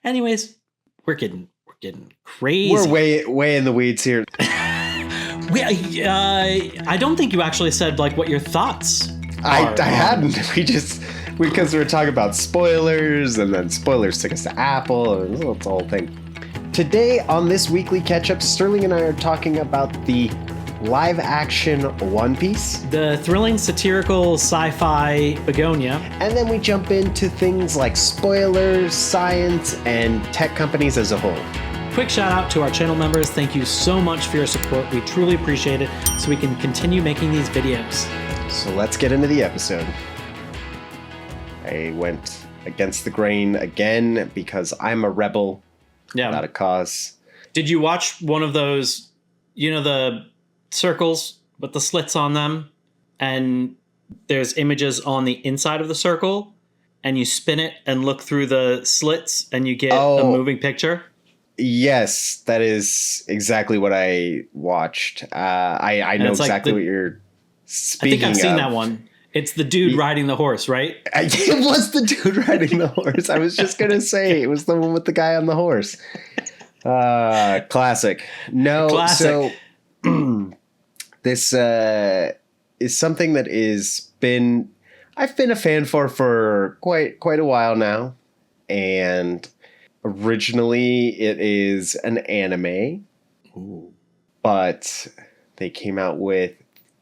Anyways, we're getting crazy. We're way in the weeds here. I don't think you actually said like what your thoughts I hadn't. Because we were talking about spoilers, and then spoilers took us to Apple, and it's the whole thing. Today on this weekly catch-up, Sterling and I are talking about the live-action One Piece. The thrilling satirical sci-fi Bugonia. And then we jump into things like spoilers, science, and tech companies as a whole. Quick shout out to our channel members. Thank you so much for your support. We truly appreciate it so we can continue making these videos. So let's get into the episode. I went against the grain again because I'm a rebel, not a cause. Did you watch one of those, the circles with the slits on them, and there's images on the inside of the circle, and you spin it and look through the slits and you get a moving picture? Yes, that is exactly what I watched. I know exactly what you're speaking of. I think I've seen that one. It's the dude riding the horse, right? It was the dude riding the horse. I was just going to say it was the one with the guy on the horse. Classic. No, classic. So this is something that I've been a fan for quite a while now. And originally it is an anime. Ooh. But they came out with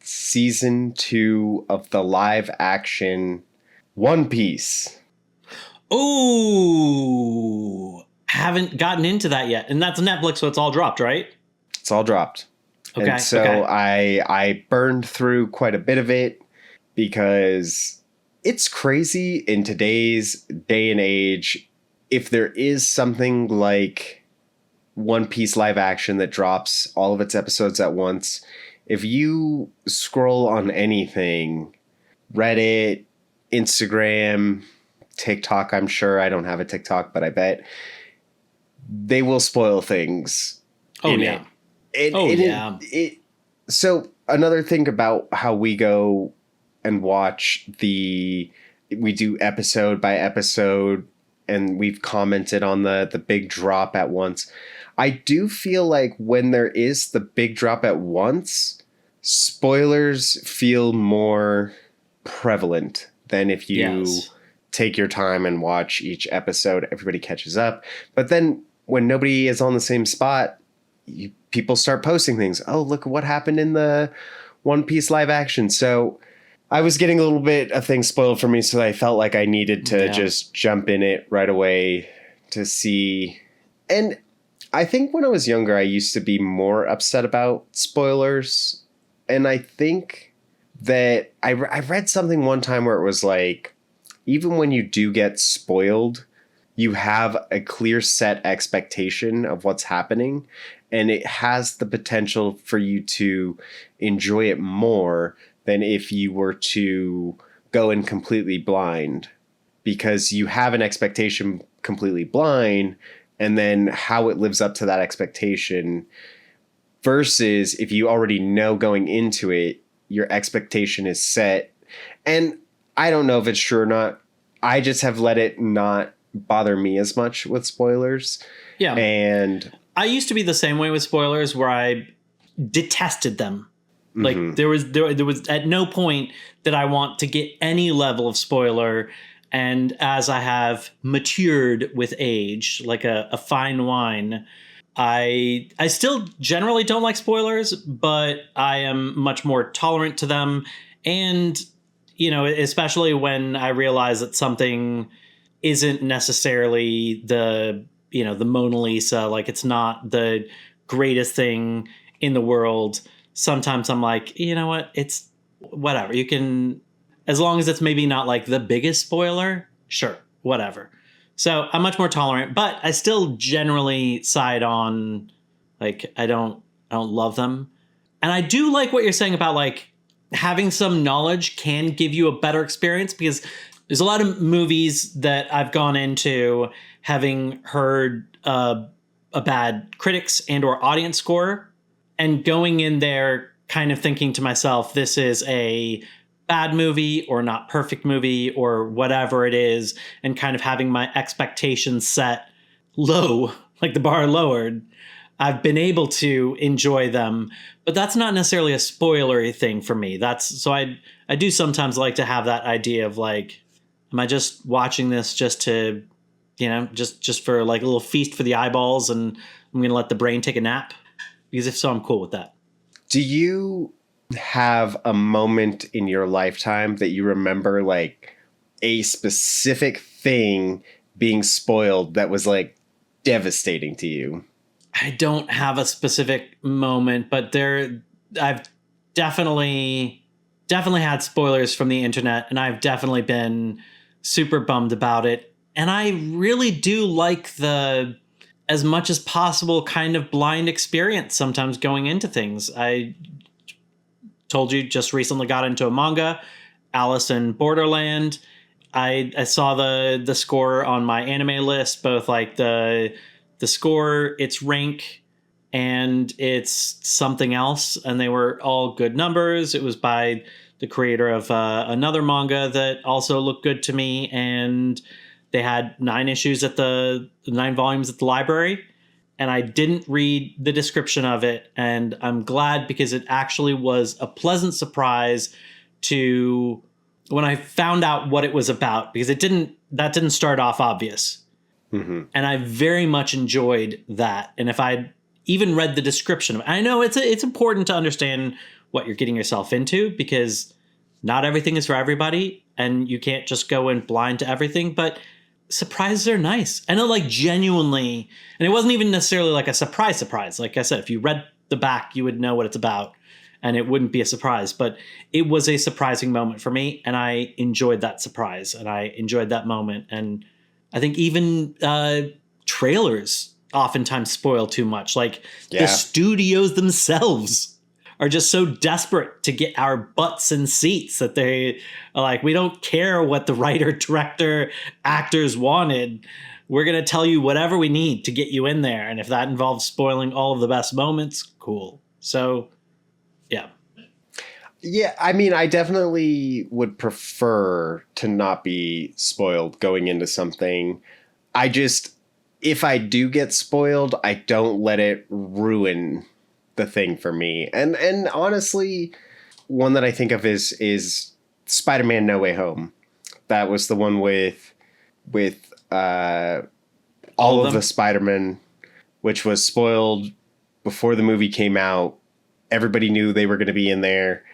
season 2 of the live action One Piece. Ooh, haven't gotten into that yet. And that's Netflix, so it's all dropped, right? It's all dropped. Okay. And so I burned through quite a bit of it because it's crazy in today's day and age. If there is something like One Piece live action that drops all of its episodes at once, if you scroll on anything, Reddit, Instagram, TikTok, I'm sure I don't have a TikTok, but I bet they will spoil things. Oh, yeah. So another thing about how we go and watch we do episode by episode, and we've commented on the big drop at once. I do feel like when there is the big drop at once, spoilers feel more prevalent than if you take your time and watch each episode. Everybody catches up. But then when nobody is on the same spot, people start posting things. Oh, look what happened in the One Piece live action. So I was getting a little bit of things spoiled for me, so I felt like I needed to just jump in it right away to see. And I think when I was younger, I used to be more upset about spoilers. And I think that I read something one time where it was like, even when you do get spoiled, you have a clear set expectation of what's happening. And it has the potential for you to enjoy it more than if you were to go in completely blind. Because you have an expectation completely blind, and then how it lives up to that expectation versus if you already know going into it, your expectation is set. And I don't know if it's true or not. I just have let it not bother me as much with spoilers. Yeah. And I used to be the same way with spoilers where I detested them. Like there was at no point did I want to get any level of spoiler. And as I have matured with age, like a fine wine, I still generally don't like spoilers, but I am much more tolerant to them. And, especially when I realize that something isn't necessarily the Mona Lisa, like it's not the greatest thing in the world. Sometimes I'm like, you know what? It's whatever. You can, as long as it's maybe not like the biggest spoiler, sure, whatever. So I'm much more tolerant, but I still generally side on, like, I don't love them. And I do like what you're saying about like having some knowledge can give you a better experience, because there's a lot of movies that I've gone into having heard a bad critics and or audience score, and going in there kind of thinking to myself, this is a bad movie or not perfect movie or whatever it is, and kind of having my expectations set low, like the bar lowered, I've been able to enjoy them. But that's not necessarily a spoilery thing for me. I do sometimes like to have that idea of like, am I just watching this just to, just for like a little feast for the eyeballs, and I'm going to let the brain take a nap? Because if so, I'm cool with that. Do you have a moment in your lifetime that you remember, like a specific thing being spoiled that was like devastating to you? I don't have a specific moment, but I've definitely had spoilers from the internet, and I've definitely been super bummed about it. And I really do like the, as much as possible, kind of blind experience sometimes going into things. I told you, just recently got into a manga, Alice in Borderland. I saw the score on my anime list, both like the score, its rank, and it's something else, and they were all good numbers. It was by the creator of another manga that also looked good to me, and they had 9 volumes at the library, and I didn't read the description of it, and I'm glad, because it actually was a pleasant surprise to when I found out what it was about, because that didn't start off obvious. Mm-hmm. And I very much enjoyed that. And if I'd even read the description of it, I know it's important to understand what you're getting yourself into, because not everything is for everybody, and you can't just go in blind to everything. But surprises are nice. And it, like, genuinely, and it wasn't even necessarily like a surprise. Like I said, if you read the back, you would know what it's about, and it wouldn't be a surprise. But it was a surprising moment for me, and I enjoyed that surprise, and I enjoyed that moment. And I think even trailers oftentimes spoil too much. Like, the studios themselves are just so desperate to get our butts in seats that they are like, we don't care what the writer, director, actors wanted. We're going to tell you whatever we need to get you in there. And if that involves spoiling all of the best moments, cool. So, yeah. Yeah, I mean, I definitely would prefer to not be spoiled going into something. If I do get spoiled, I don't let it ruin the thing for me. And honestly, one that I think of is Spider-Man No Way Home. That was the one with all of the Spider-Man, which was spoiled before the movie came out. Everybody knew they were going to be in there.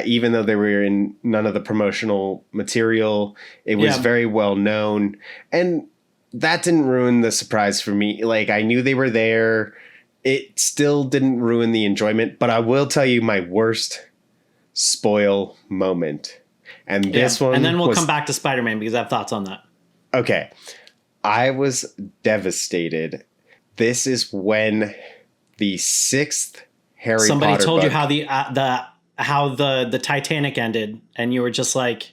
Even though they were in none of the promotional material, it was very well known. And that didn't ruin the surprise for me. Like, I knew they were there. It still didn't ruin the enjoyment. But I will tell you my worst spoil moment. And this one. And then we'll come back to Spider-Man, because I have thoughts on that. Okay. I was devastated. This is when the 6th Harry Potter Somebody told book, you how the Titanic ended, and you were just like,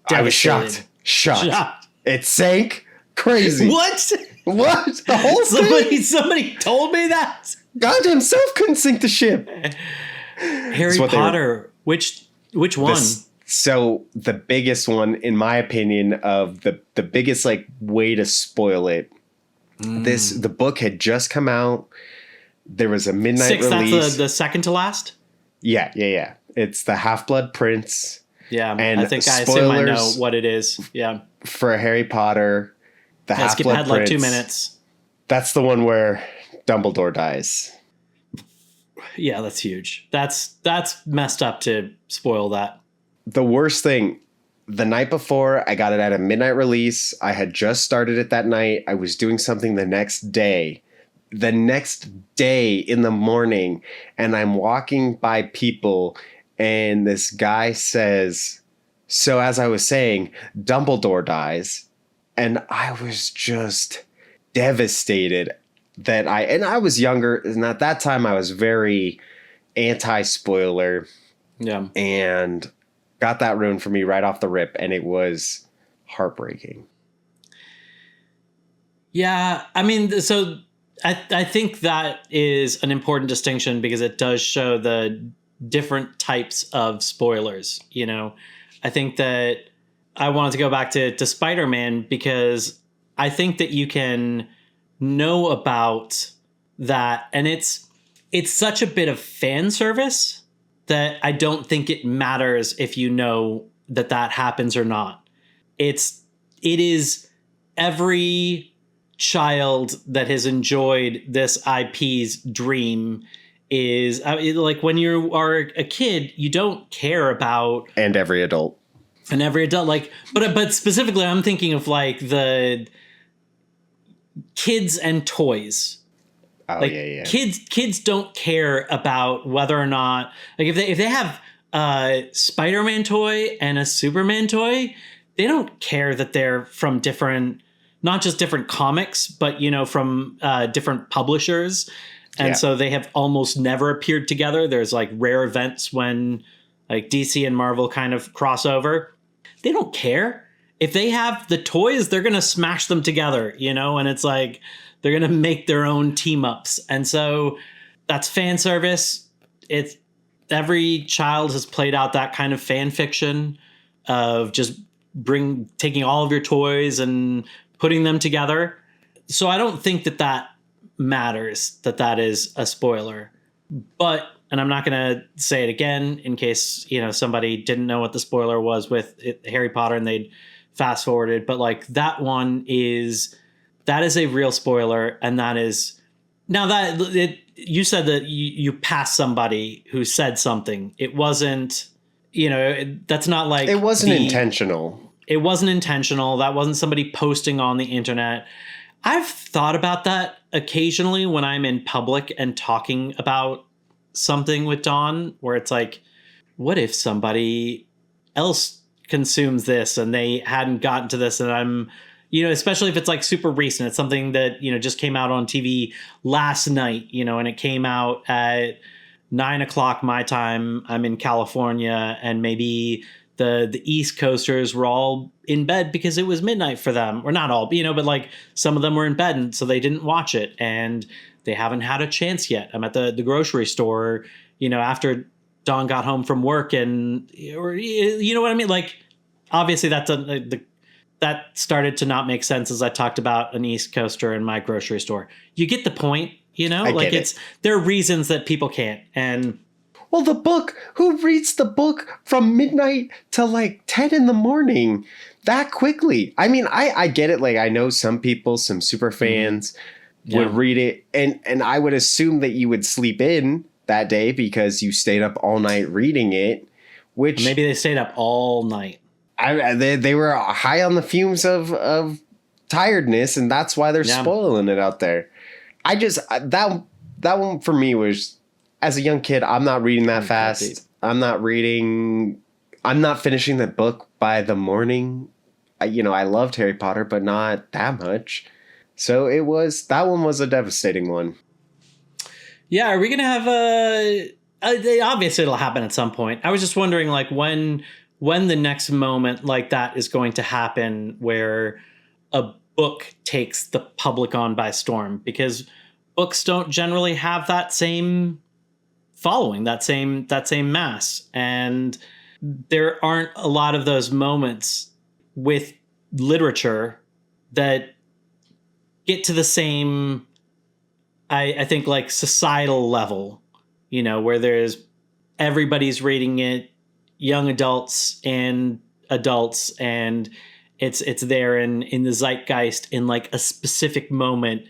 devastated. I was shocked. It sank. Crazy. What? The whole thing? Somebody told me that. God himself couldn't sink the ship. Harry Potter. Which one? So the biggest one, in my opinion, of the biggest like way to spoil it. The book had just come out. There was a midnight release. That's the second to last? Yeah. It's the Half-Blood Prince. Yeah, and I think I assume I know what it is. Yeah. For Harry Potter, the Half-Blood Prince. Like 2 minutes. That's the one where Dumbledore dies. Yeah, that's huge. That's messed up to spoil that. The worst thing, the night before, I got it at a midnight release. I had just started it that night. I was doing something the next day. The next day in the morning, and I'm walking by people, and this guy says, so as I was saying, Dumbledore dies. And I was just devastated that I was younger, and at that time I was very anti-spoiler. Yeah. And got that ruined for me right off the rip, and it was heartbreaking. Yeah, I mean, so I think that is an important distinction, because it does show the different types of spoilers. You know, I think that I wanted to go back to Spider-Man, because I think that you can know about that, and it's such a bit of fan service that I don't think it matters if you know that happens or not. It is every child that has enjoyed this IP's dream. Is like when you are a kid, you don't care about, and every adult, like, but specifically I'm thinking of like the kids and toys. Oh, like, yeah. Kids don't care about whether or not, like, if they have a Spider-Man toy and a Superman toy, they don't care that they're from different, not just different comics, but from different publishers, and so they have almost never appeared together. There's like rare events when like DC and Marvel kind of cross over. They don't care if they have the toys; they're gonna smash them together, and it's like they're going to make their own team ups. And so that's fan service. It's every child has played out that kind of fan fiction of just taking all of your toys and putting them together. So I don't think that matters, that is a spoiler. But, and I'm not going to say it again in case, somebody didn't know what the spoiler was with Harry Potter and they'd fast forwarded. But like that is a real spoiler, and that is now that you said that you passed somebody who said something. It wasn't, that's not like it wasn't intentional. It wasn't intentional. That wasn't somebody posting on the internet. I've thought about that occasionally when I'm in public and talking about something with Dawn, where it's like, what if somebody else consumes this and they hadn't gotten to this, and I'm, especially if it's like super recent. It's something that, just came out on TV last night, and it came out at 9:00 my time. I'm in California, and maybe the East Coasters were all in bed because it was midnight for them, or not all, but like some of them were in bed, and so they didn't watch it, and they haven't had a chance yet. I'm at the grocery store, after Dawn got home from work, and or you know what I mean? Like, obviously that started to not make sense as I talked about an East Coaster in my grocery store. You get the point, there are reasons that people can't. And well, the book, who reads the book from midnight to like 10 in the morning that quickly? I mean, I get it. Like, I know some people, some super fans would read it, and I would assume that you would sleep in that day because you stayed up all night reading it, which maybe they stayed up all night. They were high on the fumes of tiredness, and that's why they're spoiling it out there. I just that one for me was, as a young kid, I'm not reading that fast. I'm not finishing the book by the morning. I loved Harry Potter, but not that much. So that one was a devastating one. Yeah, are we gonna have obviously it'll happen at some point. I was just wondering, like, when the next moment like that is going to happen, where a book takes the public on by storm, because books don't generally have that same following, that same mass, and there aren't a lot of those moments with literature that get to the same, I think, like, societal level, where there's everybody's reading it, young adults and adults, and it's there in the zeitgeist in like a specific moment,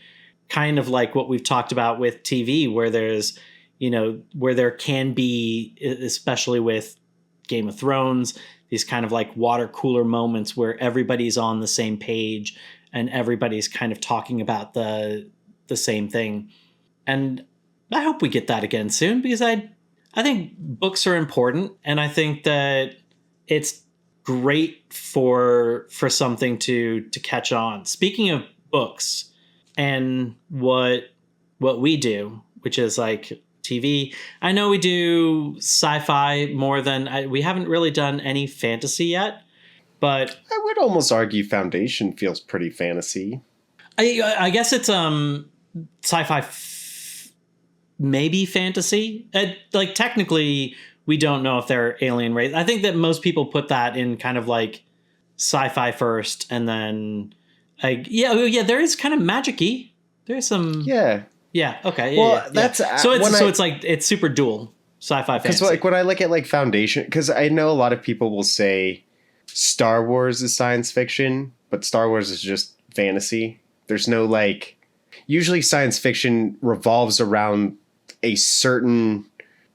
kind of like what we've talked about with TV, where there's, where there can be, especially with Game of Thrones, these kind of like water cooler moments where everybody's on the same page and everybody's kind of talking about the same thing. And I hope we get that again soon, because I think books are important, and I think that it's great for something to catch on. Speaking of books and what we do, which is like TV, I know we do sci-fi more than we haven't really done any fantasy yet, but I would almost argue Foundation feels pretty fantasy. I guess it's sci-fi. Maybe fantasy. Like, technically, we don't know if they're alien race. I think that most people put that in kind of like sci-fi first, and then there is kind of magic-y. There's some. Yeah. Yeah. Okay. Well, Yeah. that's so it's like it's super dual sci-fi fantasy. Because like when I look at like Foundation, because I know a lot of people will say Star Wars is science fiction, but Star Wars is just fantasy. There's no like. Usually, science fiction revolves around a certain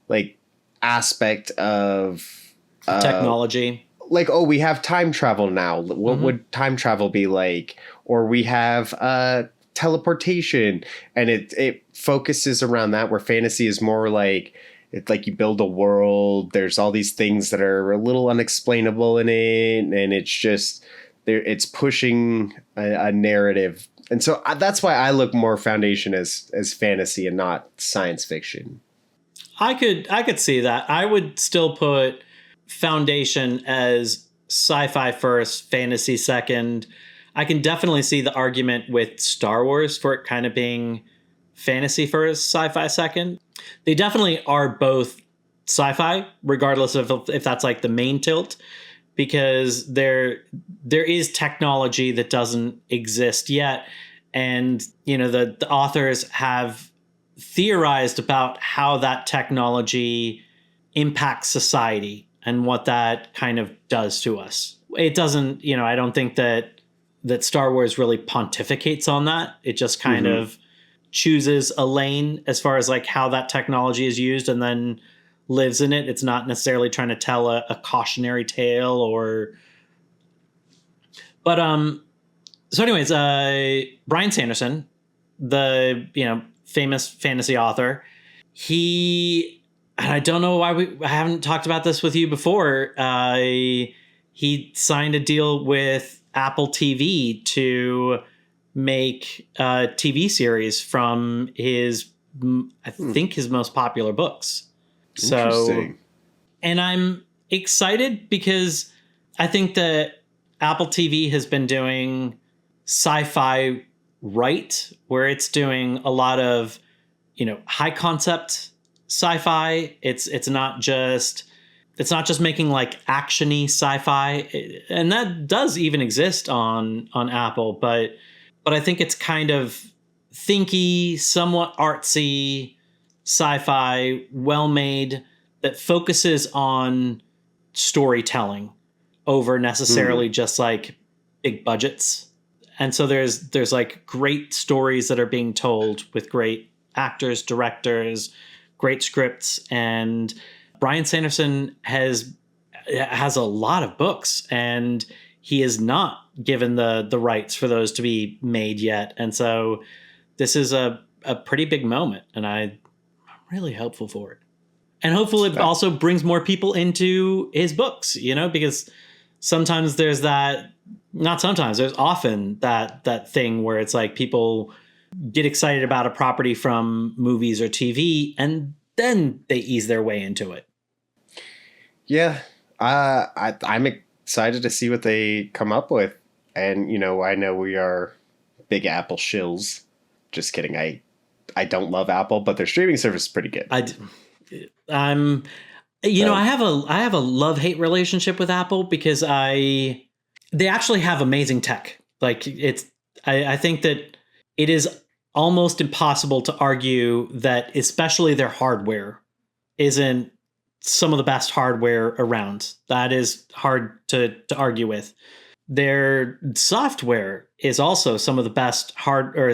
like aspect of technology. Like, oh, we have time travel now. What would time travel be like? Or we have teleportation, and it focuses around that. Where fantasy is more like it's like you build a world. There's all these things that are a little unexplainable in it, and it's just there. It's pushing a narrative, and so that's why I look more Foundation as fantasy and not science fiction. I could see that. I would still put Foundation as sci-fi first, fantasy second. I can definitely see the argument with Star Wars for it kind of being fantasy first, sci-fi second. They definitely are both sci-fi, regardless of if that's like the main tilt, because there is technology that doesn't exist yet, and the authors have theorized about how that technology impacts society and what that kind of does to us. It doesn't, I don't think that Star Wars really pontificates on that. It just kind of chooses a lane as far as like how that technology is used and then lives in it. It's not necessarily trying to tell a cautionary tale but so anyways, Bryan Sanderson, the famous fantasy author, and I don't know why I haven't talked about this with you before. He signed a deal with Apple TV to make a TV series from his most popular books. So, and I'm excited because I think that Apple TV has been doing sci-fi right, where it's doing a lot of high concept sci-fi. It's not just making like actiony sci-fi, and that does even exist on Apple, but I think it's kind of thinky, somewhat artsy sci-fi, well made, that focuses on storytelling over necessarily just like big budgets. And so there's like great stories that are being told with great actors, directors, great scripts, and Bryan Sanderson has a lot of books, and he is not given the rights for those to be made yet. And so this is a pretty big moment, and I'm really hopeful for it. And hopefully it also brings more people into his books, because sometimes there's that, not sometimes, there's often that thing where it's like people get excited about a property from movies or TV, and then they ease their way into it. Yeah, I'm excited to see what they come up with. And, I know we are big Apple shills. Just kidding. I don't love Apple, but their streaming service is pretty good. I have a love-hate relationship with Apple because they actually have amazing tech. Like I think that it is almost impossible to argue that especially their hardware isn't some of the best hardware around. That is hard to argue with. Their software is also some of the best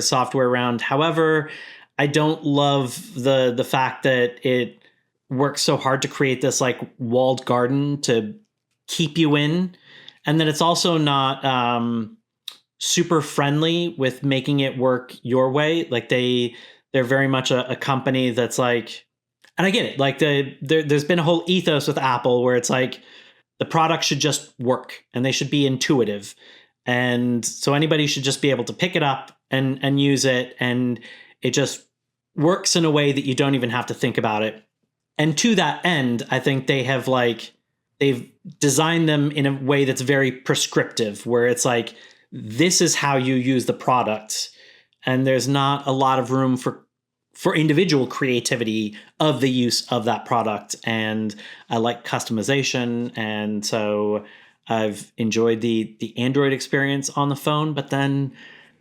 software around. However, I don't love the fact that it works so hard to create this like walled garden to keep you in, and that it's also not super friendly with making it work your way. Like they're very much a company that's like, and I get it, like there's been a whole ethos with Apple where it's like the product should just work and they should be intuitive, and so anybody should just be able to pick it up and use it, and it just works in a way that you don't even have to think about it. And to that end, I think they've designed them in a way that's very prescriptive, where it's like, this is how you use the product, and there's not a lot of room for individual creativity of the use of that product. And I like customization, and so I've enjoyed the Android experience on the phone, but then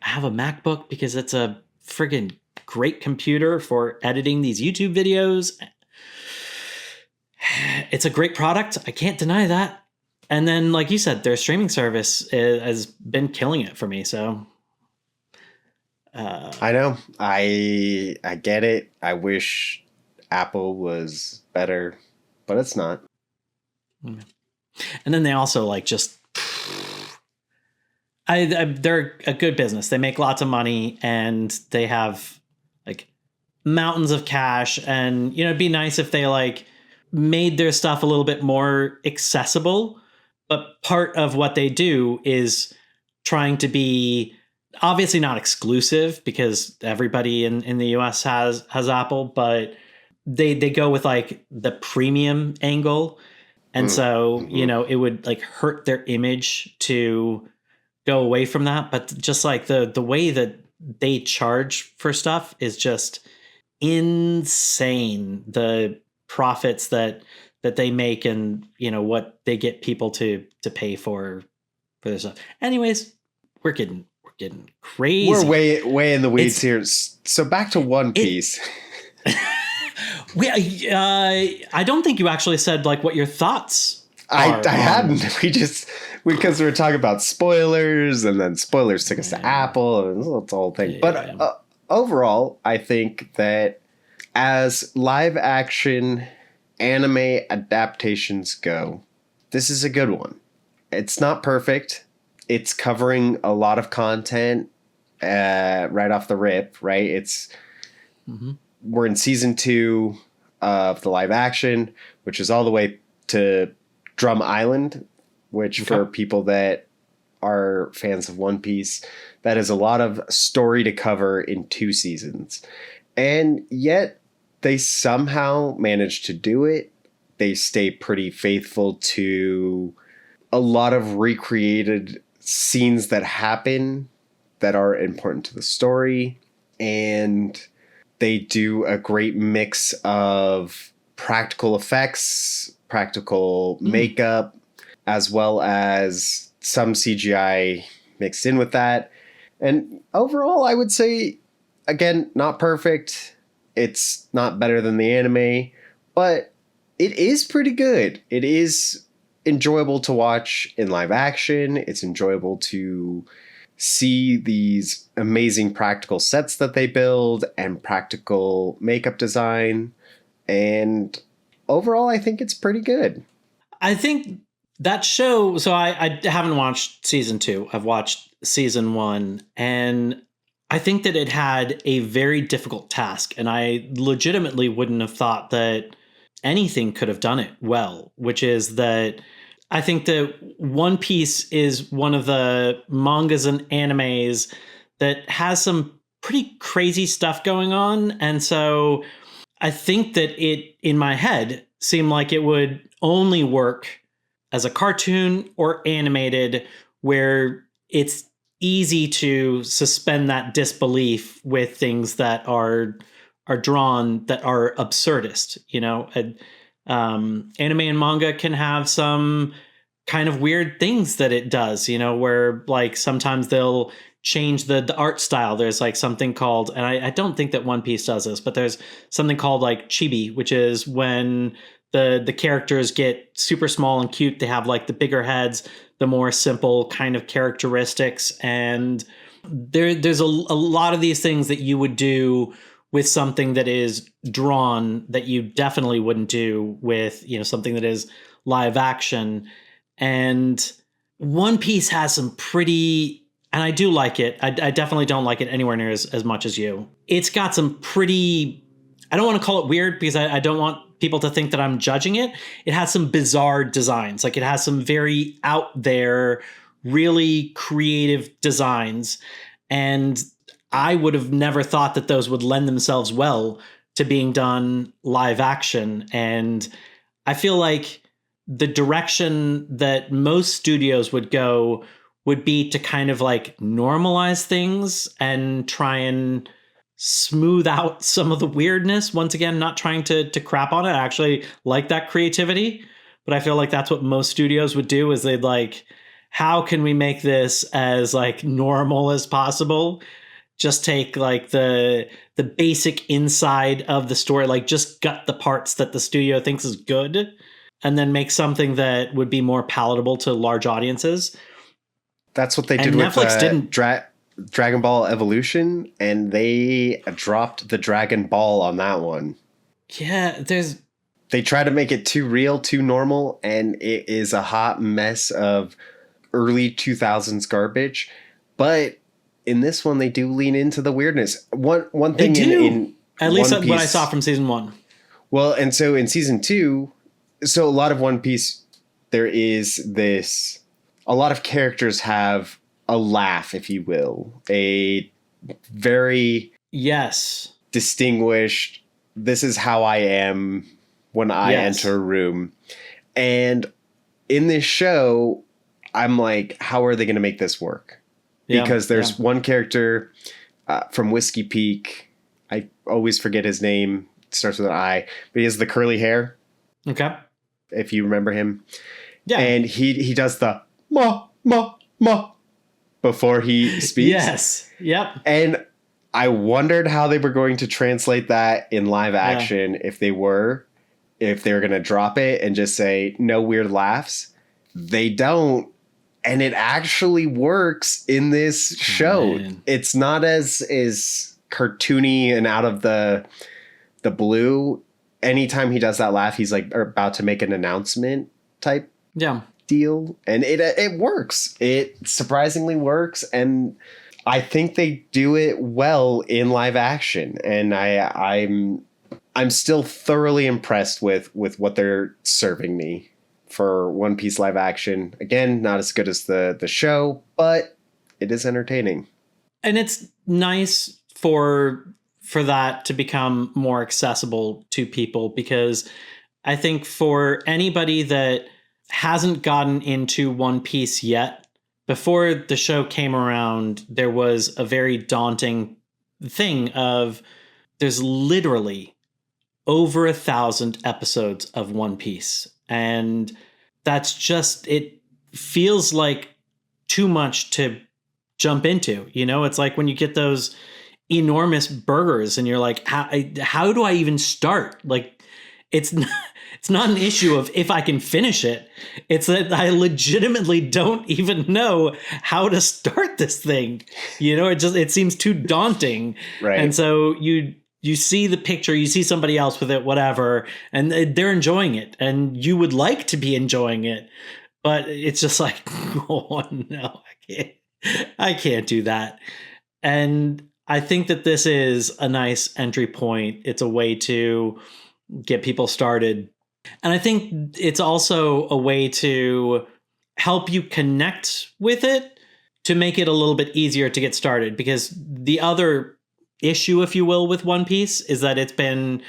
I have a MacBook because it's a friggin' great computer for editing these YouTube videos. It's a great product. I can't deny that. And then, like you said, their streaming service has been killing it for me. So I know. I get it. I wish Apple was better, but it's not. And then they also like just they're a good business. They make lots of money and they have like mountains of cash. And, you know, it'd be nice if they like made their stuff a little bit more accessible. But part of what they do is trying to be obviously not exclusive because everybody in the US has Apple, but they go with like the premium angle. And so, you know, it would like hurt their image to go away from that. But just like the way that they charge for stuff is just insane. The profits that they make and, you know, what they get people to pay for their stuff. Anyways, we're getting crazy. We're way in the weeds here. So back to One Piece. I don't think you actually said like what your thoughts are. I hadn't. Because we were talking about spoilers, and then spoilers took us to Apple, and it's the whole thing. But overall, I think that as live action anime adaptations go, this is a good one. It's not perfect. It's covering a lot of content right off the rip, right? We're in season 2 of the live action, which is all the way to Drum Island, which for people that are fans of One Piece, that is a lot of story to cover in 2 seasons. And yet they somehow managed to do it. They stay pretty faithful to a lot of recreated scenes that happen that are important to the story. And they do a great mix of practical effects, practical makeup, as well as some CGI mixed in with that. And overall, I would say, again, not perfect. It's not better than the anime, but it is pretty good. It is enjoyable to watch in live action. It's enjoyable to see these amazing practical sets that they build and practical makeup design. And overall, I think it's pretty good. I think that show, so I haven't watched season 2. I've watched season 1, and I think that it had a very difficult task, and I legitimately wouldn't have thought that anything could have done it well, which is that I think that One Piece is one of the mangas and animes that has some pretty crazy stuff going on. And so I think that it, in my head, seemed like it would only work as a cartoon or animated, where it's easy to suspend that disbelief with things that are drawn that are absurdist, you know. Anime and manga can have some kind of weird things that it does, you know, where like sometimes they'll change the art style. There's like something called, and I don't think that One Piece does this, but there's something called like chibi, which is when the characters get super small and cute. They have like the bigger heads, the more simple kind of characteristics. And there's a lot of these things that you would do with something that is drawn that you definitely wouldn't do with, you know, something that is live action. And One Piece has some pretty, and I do like it. I definitely don't like it anywhere near as much as you. It's got some pretty, I don't want to call it weird because I don't want people to think that I'm judging it. It has some bizarre designs. Like it has some very out there, really creative designs. And I would have never thought that those would lend themselves well to being done live action. And I feel like the direction that most studios would go would be to kind of like normalize things and try and smooth out some of the weirdness. Once again, not trying to crap on it. I actually like that creativity, but I feel like that's what most studios would do, is they'd like, how can we make this as like normal as possible? just take like the basic inside of the story, like just gut the parts that the studio thinks is good, and then make something that would be more palatable to large audiences. That's what they did with Dragon Ball Evolution, and they dropped the Dragon Ball on that one. Yeah, they try to make it too real, too normal, and it is a hot mess of early 2000s garbage. But in this one, they do lean into the weirdness. One thing in at least One Piece, what I saw from season 1. Well, and so in season 2, so a lot of One Piece, there is a lot of characters have a laugh, if you will, a very distinguished, this is how I am when I enter a room. And in this show, I'm like, how are they going to make this work? Because there's one character from Whiskey Peak. I always forget his name. It starts with an I, but he has the curly hair. Okay. If you remember him. Yeah. And he does the ma, ma, ma before he speaks. Yes. Yep. And I wondered how they were going to translate that in live action if they were going to drop it and just say no weird laughs. They don't. And it actually works in this show. Man. It's not as cartoony and out of the blue. Anytime he does that laugh, he's like about to make an announcement type deal. And it works. It surprisingly works. And I think they do it well in live action. And I'm still thoroughly impressed with what they're serving me for One Piece live action. Again, not as good as the show, but it is entertaining. And it's nice for that to become more accessible to people, because I think for anybody that hasn't gotten into One Piece yet, before the show came around, there was a very daunting thing of there's literally over 1,000 episodes of One Piece. And that's just, it feels like too much to jump into. You know, it's like when you get those enormous burgers and you're like, how do I even start? Like, it's not an issue of if I can finish it. It's that I legitimately don't even know how to start this thing. You know, it seems too daunting. Right. And so you see the picture, you see somebody else with it, whatever, and they're enjoying it, and you would like to be enjoying it, but it's just like, oh no, I can't do that. And I think that this is a nice entry point. It's a way to get people started. And I think it's also a way to help you connect with it, to make it a little bit easier to get started, because the other issue, if you will, with One Piece is that it's been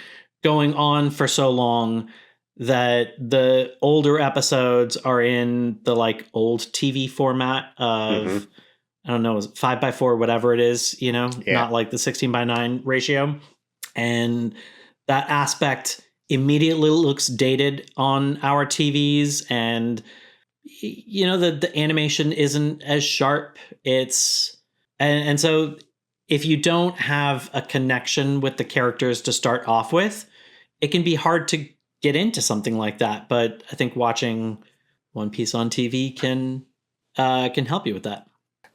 going on for so long that the older episodes are in the like old TV format of, I don't know, 5:4, whatever it is, you know, not like the 16:9 ratio. And that aspect immediately looks dated on our TVs. And, you know, the animation isn't as sharp. And so if you don't have a connection with the characters to start off with, it can be hard to get into something like that. But I think watching One Piece on TV can help you with that.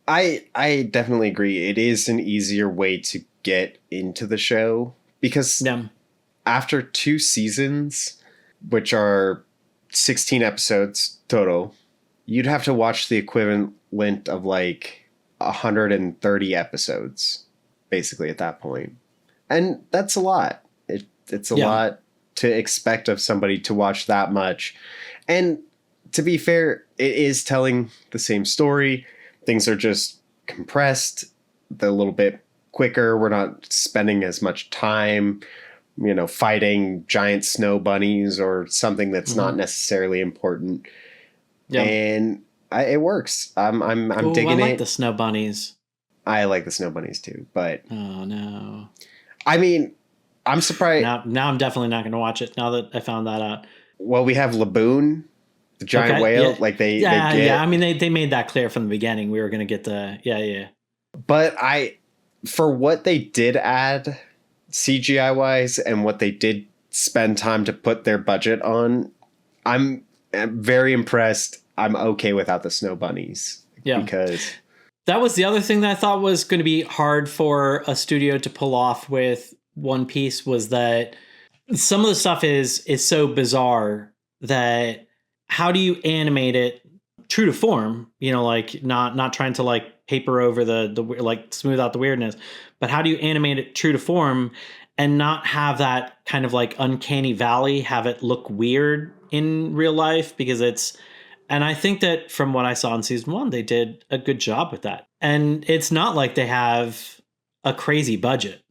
I definitely agree. It is an easier way to get into the show because after 2 seasons, which are 16 episodes total, you'd have to watch the equivalent of like 130 episodes basically at that point. And that's a lot. It's a lot to expect of somebody to watch that much. And to be fair, it is telling the same story. Things are just compressed a little bit quicker. We're not spending as much time, you know, fighting giant snow bunnies or something that's not necessarily important. Yeah. And it works. I'm digging it. I like the snow bunnies. I like the snow bunnies too, but oh no. I mean, I'm surprised. Now I'm definitely not going to watch it now that I found that out. Well, we have Laboon, the giant whale. Yeah. Like they get. I mean, they made that clear from the beginning. We were going to get the But for what they did add CGI wise and what they did spend time to put their budget on, I'm very impressed. I'm okay without the snow bunnies. Yeah. Because that was the other thing that I thought was going to be hard for a studio to pull off with One Piece, was that some of the stuff is so bizarre that how do you animate it true to form, you know, like not trying to like paper over the like smooth out the weirdness, but how do you animate it true to form and not have that kind of like uncanny valley, have it look weird in real life? Because and I think that from what I saw in season 1, they did a good job with that. And it's not like they have a crazy budget.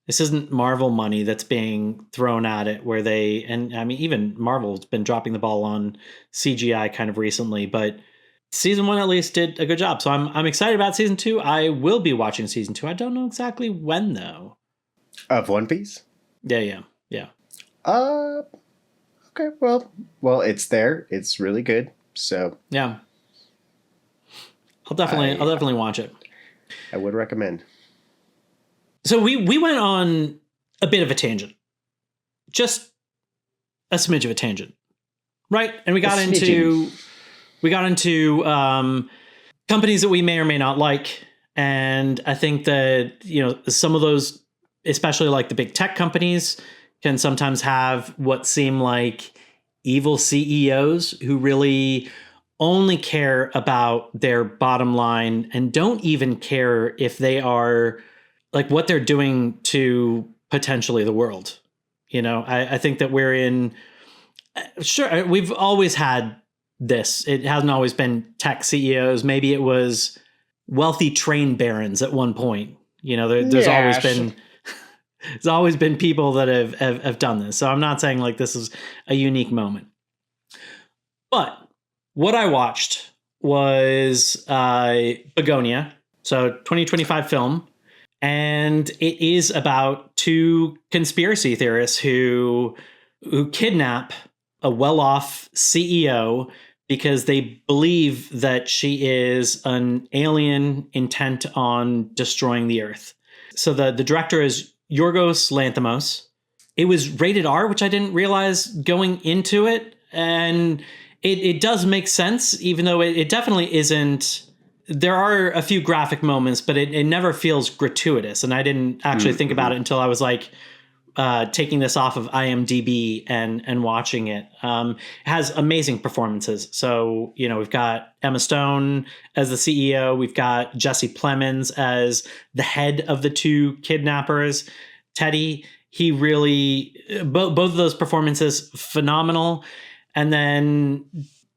This isn't Marvel money that's being thrown at it where and I mean, even Marvel's been dropping the ball on CGI kind of recently, but season 1 at least did a good job. So I'm excited about season 2. I will be watching season 2. I don't know exactly when though. Of One Piece? Yeah. Okay. Well, it's there. It's really good. So yeah, I'll definitely watch it. I would recommend. So we went on a bit of a tangent, just a smidge of a tangent, right? And we got into companies that we may or may not like, and I think that, you know, some of those, especially like the big tech companies, can sometimes have what seem like evil CEOs who really only care about their bottom line and don't even care if they are like what they're doing to potentially the world. You know, I think that we're in, sure, we've always had this. It hasn't always been tech CEOs. Maybe it was wealthy train barons at one point. You know, there's always been people that have done this. So I'm not saying like this is a unique moment. But what I watched was Bugonia, so 2025 film. And it is about two conspiracy theorists who kidnap a well-off CEO because they believe that she is an alien intent on destroying the Earth. So the director is Yorgos Lanthimos. It was rated R, which I didn't realize going into it. And it does make sense, even though it definitely isn't. There are a few graphic moments, but it never feels gratuitous. And I didn't actually think about it until I was like taking this off of IMDb and watching it. It has amazing performances. So, you know, we've got Emma Stone as the CEO. We've got Jesse Plemons as the head of the two kidnappers. Teddy, he really, both of those performances, phenomenal. And then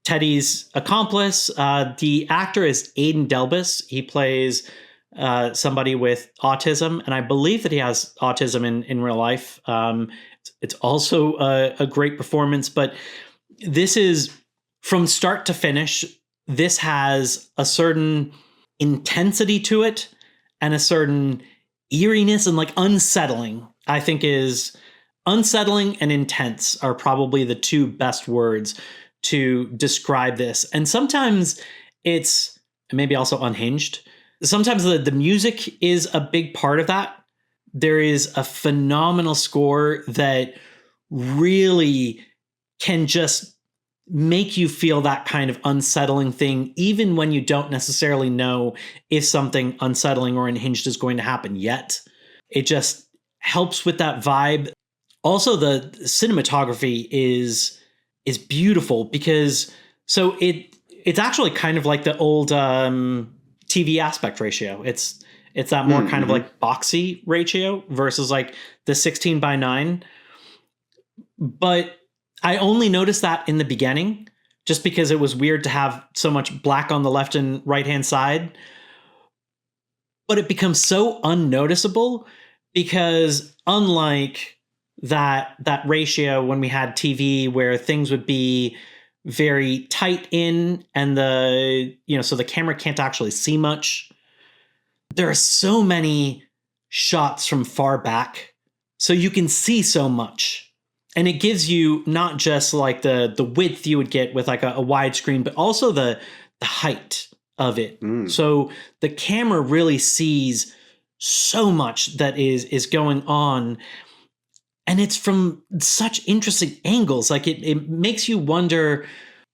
Teddy's accomplice, the actor is Aidan Delbus. He plays somebody with autism, and I believe that he has autism in real life. It's also a great performance, but this is from start to finish. This has a certain intensity to it and a certain eeriness and like unsettling. I think is unsettling and intense are probably the two best words to describe this. And sometimes it's maybe also unhinged. Sometimes the music is a big part of that. There is a phenomenal score that really can just make you feel that kind of unsettling thing, even when you don't necessarily know if something unsettling or unhinged is going to happen yet. It just helps with that vibe. Also, the cinematography is beautiful because so it's actually kind of like the old TV aspect ratio. It's that more kind of like boxy ratio versus like the 16:9. But I only noticed that in the beginning just because it was weird to have so much black on the left and right hand side. But it becomes so unnoticeable because unlike that ratio when we had TV where things would be very tight in and so the camera can't actually see much. There are so many shots from far back, so you can see so much. And it gives you not just like the width you would get with like a widescreen, but also the height of it. So the camera really sees so much that is going on, and it's from such interesting angles. Like it makes you wonder.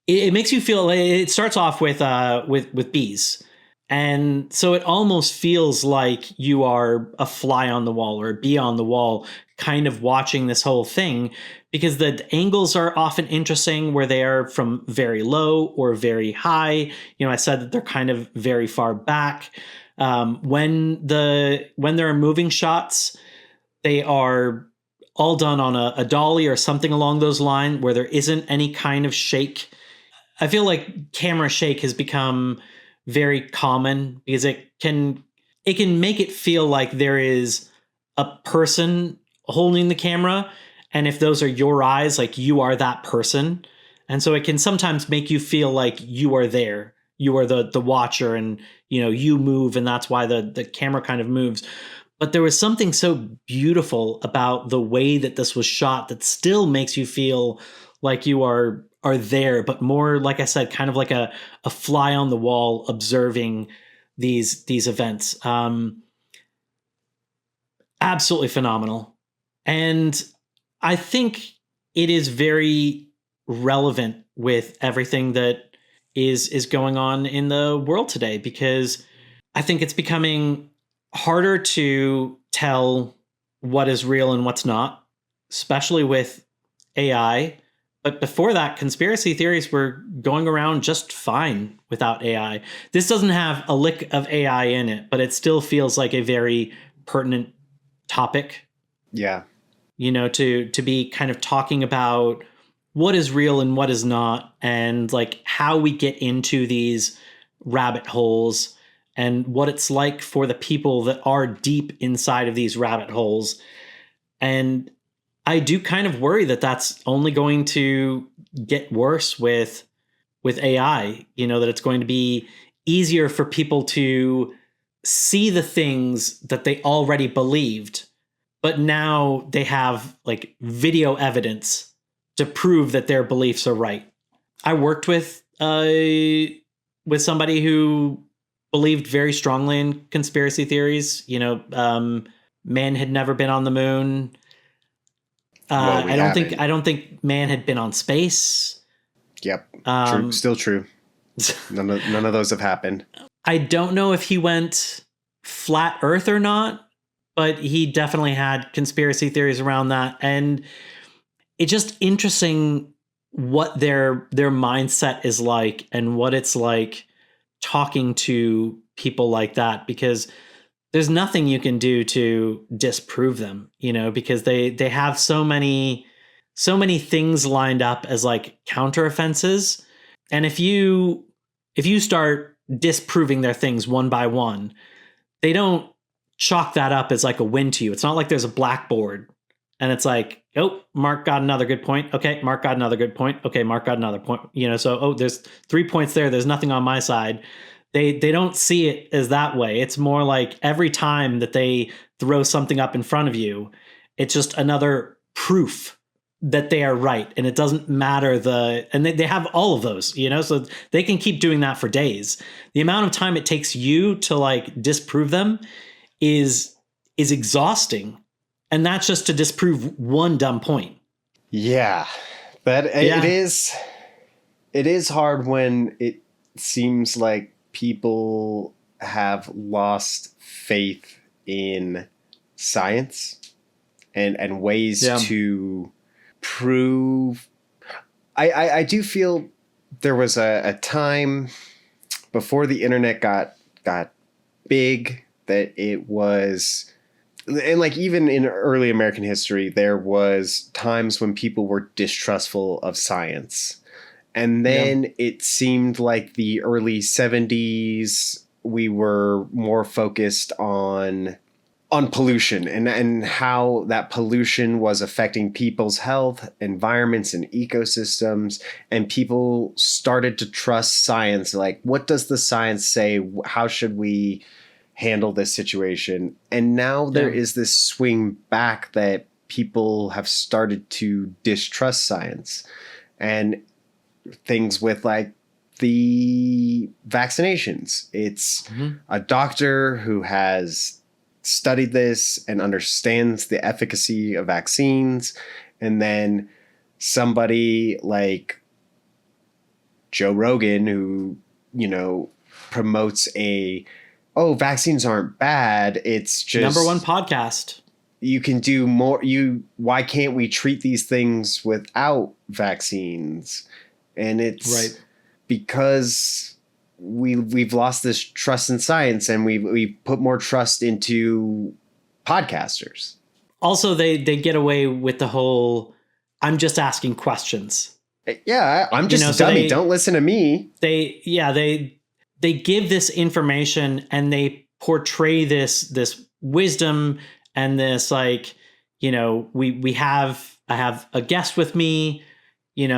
It makes you feel. It starts off with bees, and so it almost feels like you are a fly on the wall or a bee on the wall, kind of watching this whole thing, because the angles are often interesting where they are from very low or very high. I said that they're kind of very far back. When there are moving shots, they are all done on a dolly or something along those lines where there isn't any kind of shake. I feel like camera shake has become very common because it can make it feel like there is a person holding the camera, and if those are your eyes, like you are that person. And so it can sometimes make you feel like you are there. You are the watcher, and you move, and that's why the camera kind of moves. But there was something so beautiful about the way that this was shot that still makes you feel like you are there, but more, like I said, kind of like a fly on the wall observing these events. Absolutely phenomenal. And I think it is very relevant with everything that is going on in the world today, because I think it's becoming harder to tell what is real and what's not, especially with AI. But before that, conspiracy theories were going around just fine without AI. This doesn't have a lick of AI in it, but it still feels like a very pertinent topic. Yeah. To be kind of talking about what is real and what is not, and like how we get into these rabbit holes and what it's like for the people that are deep inside of these rabbit holes. And I do kind of worry that that's only going to get worse with AI, that it's going to be easier for people to see the things that they already believed, but now they have like video evidence to prove that their beliefs are right. I worked with somebody who believed very strongly in conspiracy theories. Man had never been on the moon. I don't think man had been on space. Yep. True. Still true. None of those have happened. I don't know if he went flat Earth or not, but he definitely had conspiracy theories around that. And it's just interesting what their mindset is like and what it's like talking to people like that, because there's nothing you can do to disprove them, because they have so many things lined up as like counteroffenses. And if you start disproving their things one by one, they don't chalk that up as like a win to you. It's not like there's a blackboard and it's like, oh, Mark got another good point. Okay, Mark got another good point. Okay, Mark got another point. So there's 3 points there. There's nothing on my side. They don't see it as that way. It's more like every time that they throw something up in front of you, it's just another proof that they are right. And it doesn't matter and they have all of those, so they can keep doing that for days. The amount of time it takes you to like disprove them is exhausting. And that's just to disprove one dumb point. Yeah. It is hard when it seems like people have lost faith in science and ways to prove. I do feel there was a time before the internet got big that it was, and like even in early American history, there was times when people were distrustful of science. And then it seemed like the early 70s, we were more focused on pollution and how that pollution was affecting people's health, environments, and ecosystems. And people started to trust science. Like, what does the science say? How should we handle this situation? And now there is this swing back that people have started to distrust science. And things with like the vaccinations. It's a doctor who has studied this and understands the efficacy of vaccines. And then somebody like Joe Rogan, who, promotes vaccines aren't bad. It's just number one podcast. You can do more. Why can't we treat these things without vaccines? And it's right. Because we've lost this trust in science, and we put more trust into podcasters. Also, they get away with the whole, I'm just asking questions. Yeah, I'm just a dummy. Don't listen to me. They give this information and they portray this wisdom and this I have a guest with me,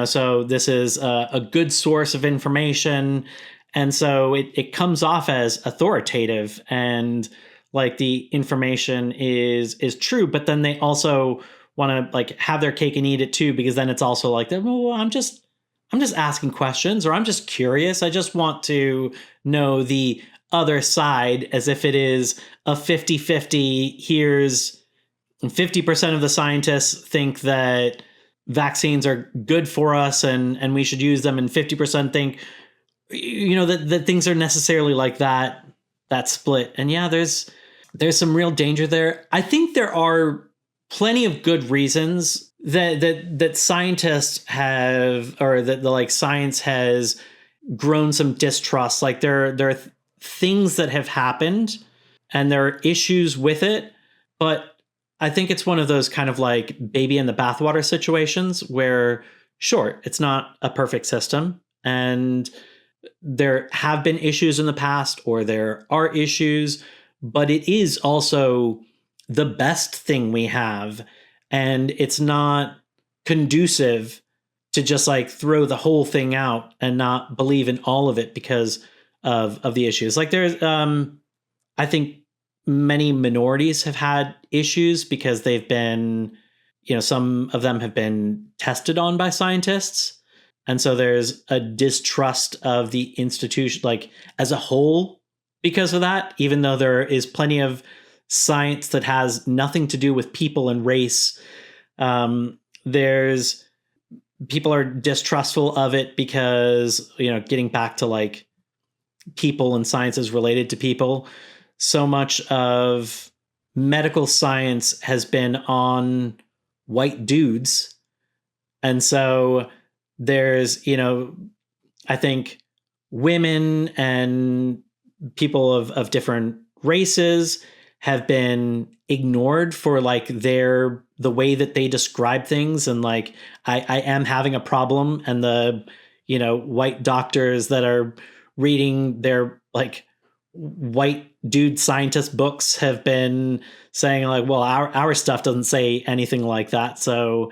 so this is a good source of information. And so it comes off as authoritative and like the information is true, but then they also want to have their cake and eat it too, because then it's also like, well, I'm just asking questions, or I'm just curious. I just want to know the other side, as if it is a 50-50. Here's 50% of the scientists think that vaccines are good for us and we should use them, and 50% think, that things are necessarily like that split. And yeah, there's some real danger there. I think there are plenty of good reasons that scientists have, or that science has grown some distrust. Like there are things that have happened and there are issues with it, but I think it's one of those kind of like baby in the bathwater situations where, sure, it's not a perfect system, and there have been issues in the past, or there are issues, but it is also the best thing we have. And it's not conducive to just throw the whole thing out and not believe in all of it because of the issues. There's, I think many minorities have had issues because they've been, some of them have been tested on by scientists. And so there's a distrust of the institution, as a whole, because of that, even though there is plenty of science that has nothing to do with people and race. There's people are distrustful of it because, getting back to people and science is related to people. So much of medical science has been on white dudes. And so there's, I think women and people of different races have been ignored for the way that they describe things. And I am having a problem, and the, white doctors that are reading their white dude scientist books have been saying well, our stuff doesn't say anything like that. So,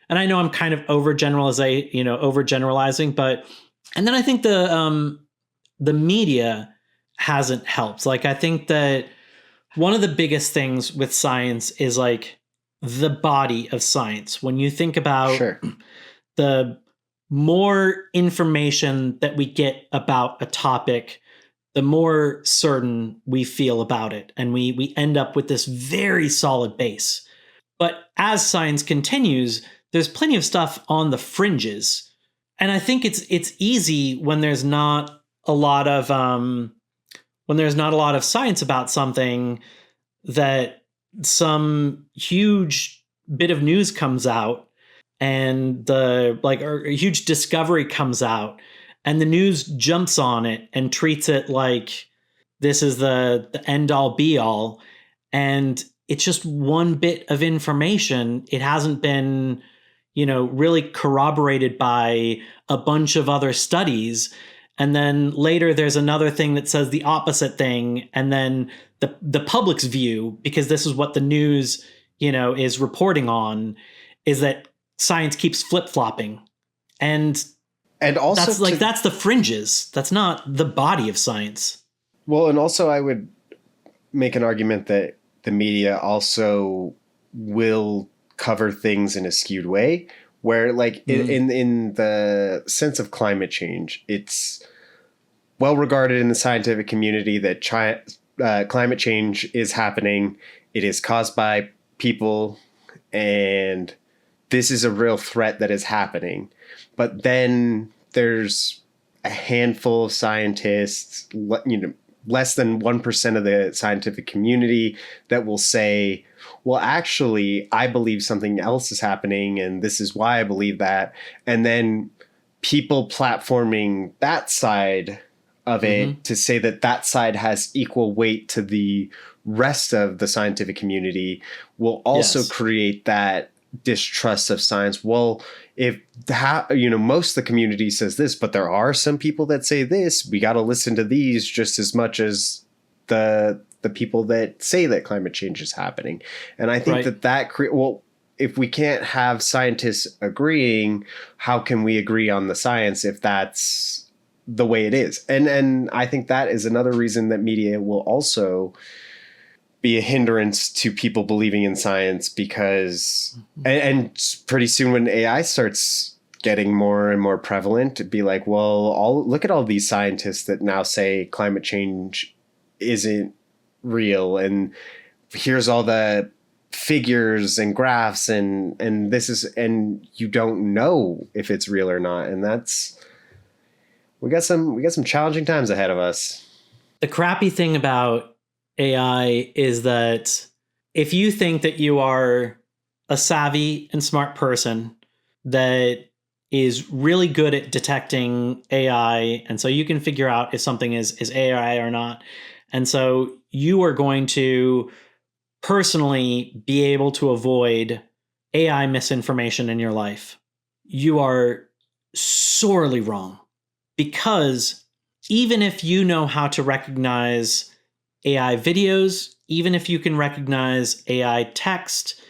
and I know I'm kind of overgeneralizing, but, and then I think the media hasn't helped. I think that one of the biggest things with science is the body of science. When you think about the more information that we get about a topic, the more certain we feel about it. And we end up with this very solid base. But as science continues, there's plenty of stuff on the fringes. And I think it's easy when there's not a lot of science about something, that some huge bit of news comes out and a huge discovery comes out, and the news jumps on it and treats it like this is the end all be all. And it's just one bit of information. It hasn't been, really corroborated by a bunch of other studies. And then later there's another thing that says the opposite thing. And then the public's view, because this is what the news, is reporting on, is that science keeps flip-flopping. And also that's the fringes. That's not the body of science. Well, and also I would make an argument that the media also will cover things in a skewed way, where in the sense of climate change, it's well regarded in the scientific community that climate change is happening. It is caused by people, and this is a real threat that is happening. But then there's a handful of scientists, less than 1% of the scientific community that will say, well, actually, I believe something else is happening, and this is why I believe that. And then people platforming that side of it to say that that side has equal weight to the rest of the scientific community will also create that distrust of science. Well, if most of the community says this, but there are some people that say this, we got to listen to these just as much as the people that say that climate change is happening. And I think if we can't have scientists agreeing, how can we agree on the science if that's the way it is? And I think that is another reason that media will also be a hindrance to people believing in science, because and pretty soon when AI starts getting more and more prevalent, it'd be like, well, look at all these scientists that now say climate change isn't real, and here's all the figures and graphs and this is, and you don't know if it's real or not. And we got some challenging times ahead of us. The crappy thing about AI is that if you think that you are a savvy and smart person that is really good at detecting AI, and so you can figure out if something is AI or not, and so you are going to personally be able to avoid AI misinformation in your life, you are sorely wrong. Because even if you know how to recognize AI videos, even if you can recognize AI text,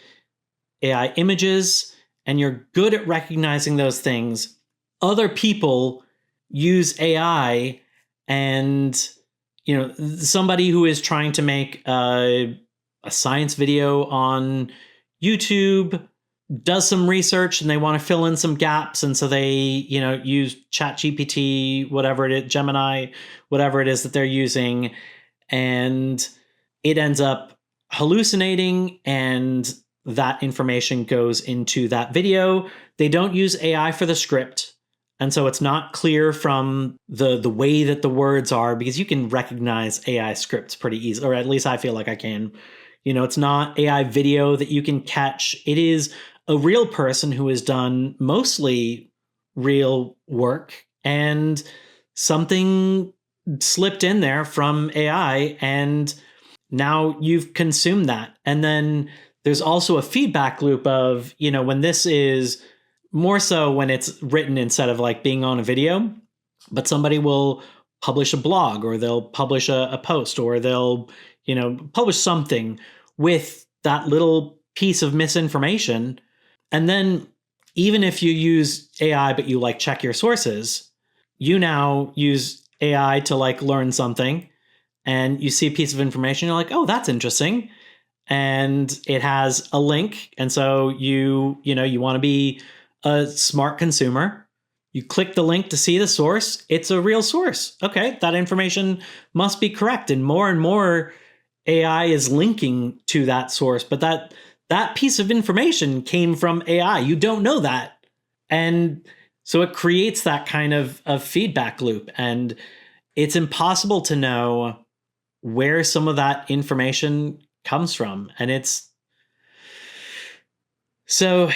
AI images, and you're good at recognizing those things, other people use AI, and somebody who is trying to make a science video on YouTube does some research and they want to fill in some gaps, and so they use ChatGPT, whatever it is, Gemini, whatever it is that they're using, and it ends up hallucinating, and that information goes into that video. They don't use AI for the script, and so it's not clear from the way that the words are, because you can recognize AI scripts pretty easily, or at least I feel like I can. It's not AI video that you can catch. It is a real person who has done mostly real work, and something slipped in there from AI, and now you've consumed that. And then there's also a feedback loop of, when this is more so when it's written instead of like being on a video, but somebody will publish a blog, or they'll publish a post, or they'll, publish something with that little piece of misinformation. And then even if you use AI, but you check your sources, you now use AI to learn something, and you see a piece of information, you're like, oh, that's interesting. And it has a link. And so you want to be a smart consumer. You click the link to see the source. It's a real source. Okay, that information must be correct. And more AI is linking to that source, but that piece of information came from AI. You don't know that. And so it creates that kind of feedback loop. And it's impossible to know where some of that information comes from. And so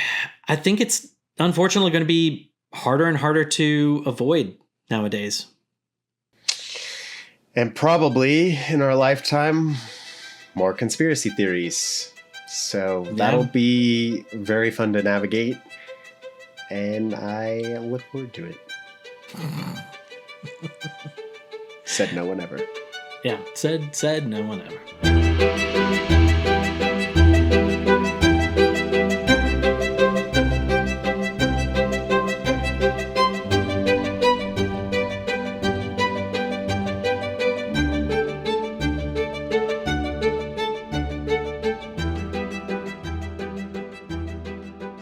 I think it's unfortunately going to be harder and harder to avoid nowadays. And probably in our lifetime, more conspiracy theories. So that'll be very fun to navigate. And I look forward to it. Said no one ever. Yeah, said no one ever.